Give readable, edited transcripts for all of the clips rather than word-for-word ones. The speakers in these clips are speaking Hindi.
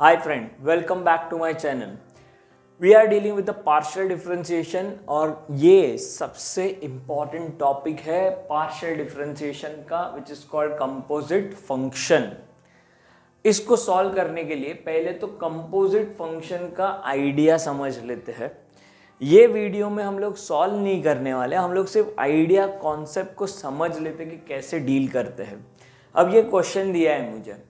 Hi friend, welcome back to my channel. We are dealing with the partial differentiation और ये सबसे important topic है partial differentiation का which is called composite function. इसको solve करने के लिए पहले तो composite function का idea समझ लेते हैं. ये वीडियो में हम लोग सॉल्व नहीं करने वाले, हम लोग सिर्फ आइडिया कॉन्सेप्ट को समझ लेते कि कैसे डील करते हैं. अब ये क्वेश्चन दिया है मुझे,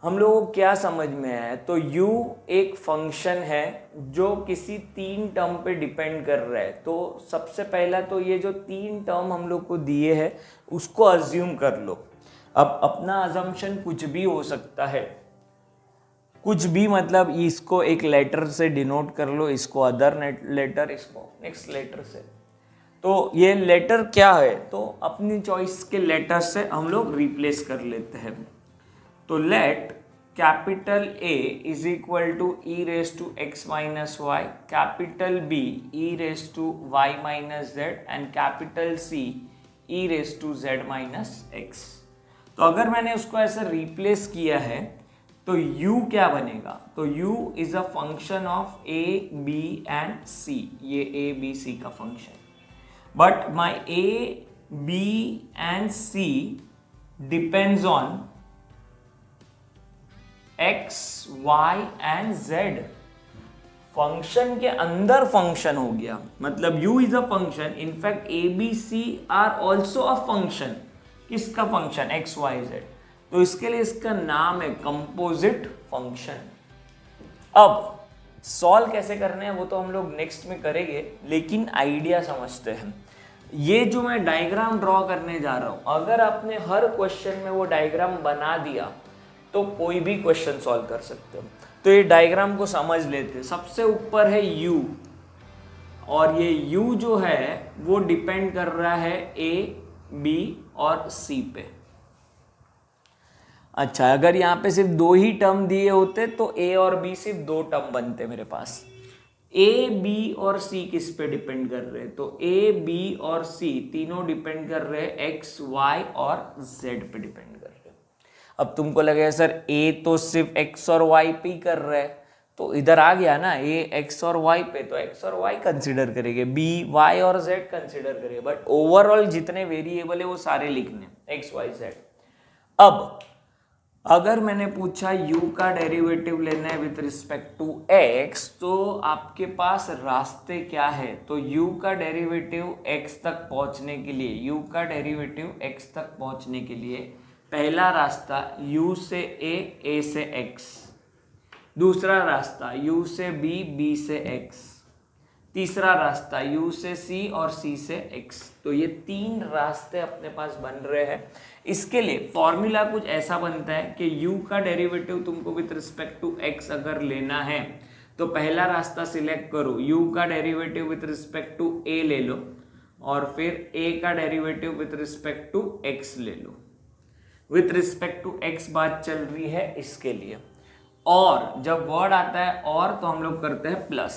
हम लोगों को क्या समझ में आया है? तो u एक फंक्शन है जो किसी तीन टर्म पे डिपेंड कर रहा है. तो सबसे पहला तो ये जो तीन टर्म हम लोग को दिए हैं उसको अज्यूम कर लो. अब अपना अजम्पशन कुछ भी हो सकता है, कुछ भी मतलब इसको एक लेटर से डिनोट कर लो, इसको अदर लेटर, इसको नेक्स्ट लेटर से. तो ये लेटर क्या है? तो अपनी चॉइस के लेटर से हम लोग रिप्लेस कर लेते हैं. तो let capital A is equal to e raise to x minus y, capital B e raise to y minus z and capital C e raise to z minus x. तो अगर मैंने उसको ऐसे रिप्लेस किया है तो u क्या बनेगा? तो u is a function of a, b and c. ये a, b, c का फंक्शन. But my a, b and c depends on x, y and z. Function के अंदर फंक्शन हो गया, मतलब u is a function. In fact a, b, c are also a function. किसका फंक्शन? x, y, z. तो इसके लिए इसका नाम है कंपोजिट फंक्शन. अब सॉल्व कैसे करने हैं वो तो हम लोग नेक्स्ट में करेंगे, लेकिन आइडिया समझते हैं. ये जो मैं डायग्राम ड्रॉ करने जा रहा हूं, अगर आपने हर क्वेश्चन में वो डायग्राम बना दिया तो कोई भी क्वेश्चन सॉल्व कर सकते हो. तो ये डायग्राम को समझ लेते हैं. सबसे ऊपर है u और ये u जो है वो डिपेंड कर रहा है a, b और c पे. अच्छा, अगर यहाँ पे सिर्फ दो ही टर्म दिए होते तो a और b सिर्फ दो टर्म बनते मेरे पास. a, b और c किस पे डिपेंड कर रहे हैं? तो a, b और c तीनों डिपेंड कर रहे हैं x, y और z पे डिपेंड कर रहे हैं. अब तुमको लगेगा सर a तो सिर्फ x और y पे ही कर रहा है, तो इधर आ गया ना a x और y पे, तो x और y कंसिडर करेंगे, b y और z कंसिडर करेंगे. बट ओवरऑल जितने वेरिएबल है वो सारे लिखने x, y, z. अब अगर मैंने पूछा u का डेरिवेटिव लेना है विथ रिस्पेक्ट टू x, तो आपके पास रास्ते क्या है? तो u का डेरिवेटिव x तक पहुंचने के लिए, u का डेरिवेटिव x तक पहुंचने के लिए पहला रास्ता u से a से x, दूसरा रास्ता u से b से x, तीसरा रास्ता u से c और c से x. तो ये तीन रास्ते अपने पास बन रहे हैं. इसके लिए फॉर्मूला कुछ ऐसा बनता है कि u का डेरिवेटिव तुमको विथ रिस्पेक्ट टू x अगर लेना है तो पहला रास्ता सिलेक्ट करो, u का derivative with respect to a ले लो और फिर a का derivative with respect to x ले लो. विथ रिस्पेक्ट टू x बात चल रही है इसके लिए. और जब वर्ड आता है और तो हम लोग करते हैं प्लस.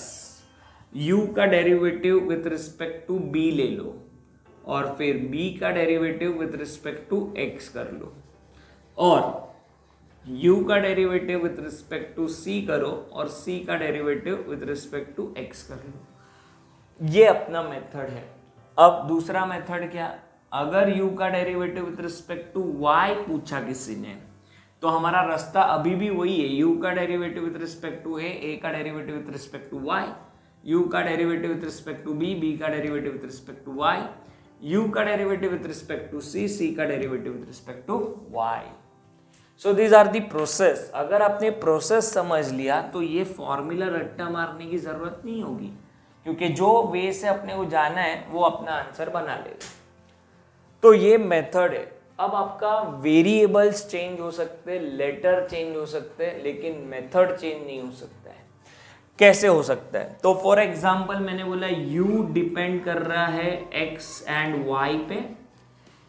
u का derivative with respect to b ले लो और फिर b का derivative with respect to x कर लो और u का derivative with respect to c करो और c का derivative with respect to x कर लो. ये अपना मेथड है. अब दूसरा मेथड क्या? अगर u का derivative with respect to y पूछा किसी ने तो हमारा रास्ता अभी भी वही है, u का derivative with respect to a का derivative with respect to y, u का derivative with respect to b का derivative with respect to y, u का derivative with respect to c का derivative with respect to y. So these are the process. अगर आपने प्रोसेस समझ लिया तो ये फॉर्मूला रट्टा मारने की जरूरत नहीं होगी, क्योंकि जो वे से अपने को जाना है वो अपना आंसर बना लेगा. तो ये मेथड है. अब आपका वेरिएबल्स चेंज हो सकते हैं, लेटर चेंज हो सकते हैं, लेकिन मेथड चेंज नहीं हो सकता है. कैसे हो सकता है? तो फॉर एग्जांपल मैंने बोला u डिपेंड कर रहा है x एंड y पे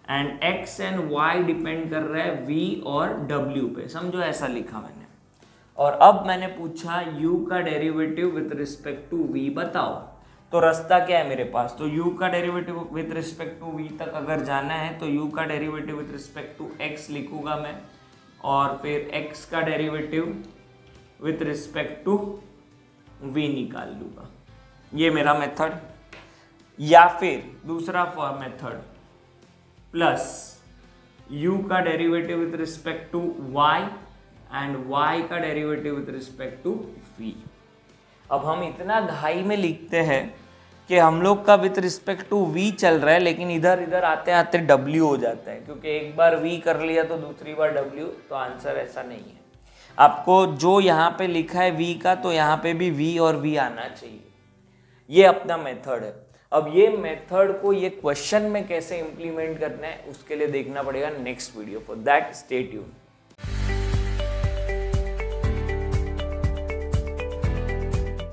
and x and y depend कर रहा है v और w पे. समझो ऐसा लिखा मैंने. और अब मैंने पूछा u का derivative with respect to v बताओ. तो रास्ता क्या है मेरे पास? तो u का derivative with respect to v तक अगर जाना है तो u का derivative with respect to x लिखूंगा मैं और फिर x का derivative with respect to v निकाल लूंगा, ये मेरा मेथड। या फिर दूसरा मेथड, प्लस u का derivative with respect to y and y का derivative with respect to v। अब हम इतना घाई में लिखते हैं कि हम लोग का विथ रिस्पेक्ट टू v चल रहा है, लेकिन इधर इधर आते आते w हो जाता है, क्योंकि एक बार v कर लिया तो दूसरी बार w, तो आंसर ऐसा नहीं है। आपको जो यहाँ पे लिखा है v का, तो यहाँ पे भी v और v आना चाहिए। ये अपना मेथड है। अब ये मेथड को ये क्वेश्चन में कैसे इम्प्लीमेंट करना है, उसके लिए देखना पड़ेगा next video. For that stay tuned.